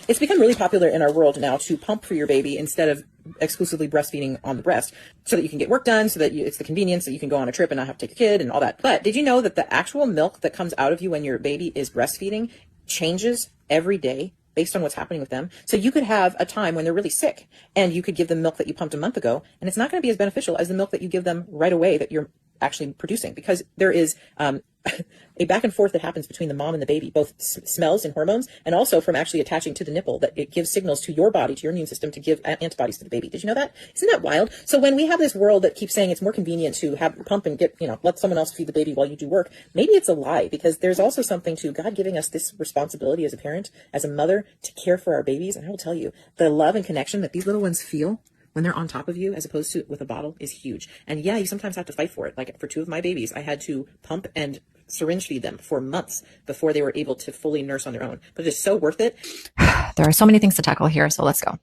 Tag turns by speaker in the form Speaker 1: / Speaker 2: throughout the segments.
Speaker 1: It's become really popular in our world now to pump for your baby instead of exclusively breastfeeding on the breast, so that you can get work done, so that it's the convenience that you can go on a trip and not have to take your kid and all that. But did you know that the actual milk that comes out of you when your baby is breastfeeding changes every day based on what's happening with them? So you could have a time when they're really sick and you could give them milk that you pumped a month ago, and it's not going to be as beneficial as the milk that you give them right away that you're actually producing, because there is a back and forth that happens between the mom and the baby, both smells and hormones, and also from actually attaching to the nipple, that it gives signals to your body, to your immune system, to give antibodies to the baby. Did you know that? Isn't that wild? So when we have this world that keeps saying it's more convenient to have pump and get, let someone else feed the baby while you do work, maybe it's a lie, because there's also something to God giving us this responsibility as a parent, as a mother, to care for our babies. And I will tell you, the love and connection that these little ones feel when they're on top of you, as opposed to with a bottle, is huge. And yeah, you sometimes have to fight for it. Like for 2 of my babies, I had to pump and syringe feed them for months before they were able to fully nurse on their own. But it's so worth it.
Speaker 2: There are so many things to tackle here, so let's go.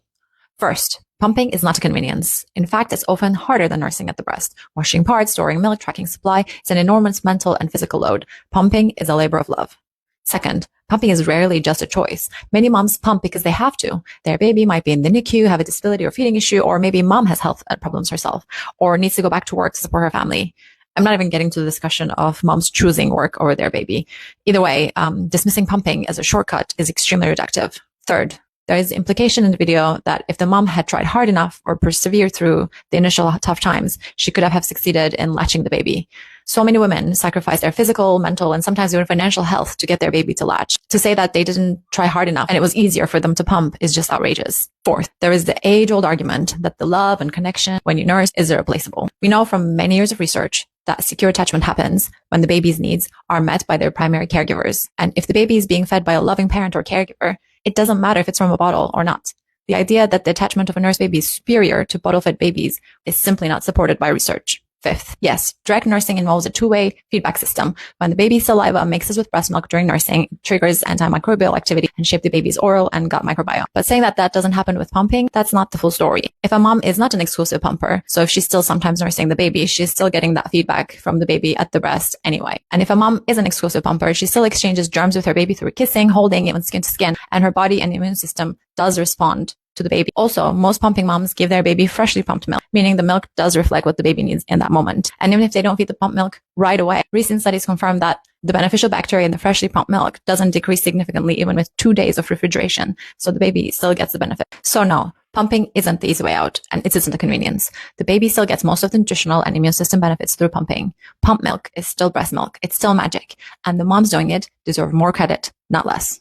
Speaker 2: First, pumping is not a convenience. In fact, it's often harder than nursing at the breast. Washing parts, storing milk, tracking supply is an enormous mental and physical load. Pumping is a labor of love. Second, pumping is rarely just a choice. Many moms pump because they have to. Their baby might be in the NICU, have a disability or feeding issue, or maybe mom has health problems herself, or needs to go back to work to support her family. I'm not even getting to the discussion of moms choosing work over their baby. Either way, dismissing pumping as a shortcut is extremely reductive. Third, there is implication in the video that if the mom had tried hard enough or persevered through the initial tough times, she could have succeeded in latching the baby. So many women sacrifice their physical, mental, and sometimes even financial health to get their baby to latch. To say that they didn't try hard enough and it was easier for them to pump is just outrageous. Fourth, there is the age-old argument that the love and connection when you nurse is irreplaceable. We know from many years of research that secure attachment happens when the baby's needs are met by their primary caregivers. And if the baby is being fed by a loving parent or caregiver, it doesn't matter if it's from a bottle or not. The idea that the attachment of a nurse baby is superior to bottle-fed babies is simply not supported by research. Fifth, yes, direct nursing involves a two-way feedback system. When the baby's saliva mixes with breast milk during nursing, it triggers antimicrobial activity and shape the baby's oral and gut microbiome. But saying that that doesn't happen with pumping, that's not the full story. If a mom is not an exclusive pumper, so if she's still sometimes nursing the baby, she's still getting that feedback from the baby at the breast anyway. And if a mom is an exclusive pumper, she still exchanges germs with her baby through kissing, holding, even skin to skin, and her body and immune system does respond to the baby. Also, most pumping moms give their baby freshly pumped milk, meaning the milk does reflect what the baby needs in that moment. And even if they don't feed the pumped milk right away, recent studies confirm that the beneficial bacteria in the freshly pumped milk doesn't decrease significantly even with 2 days of refrigeration. So the baby still gets the benefit. So no, pumping isn't the easy way out, and it isn't a convenience. The baby still gets most of the nutritional and immune system benefits through pumping. Pump milk is still breast milk. It's still magic. And the moms doing it deserve more credit, not less.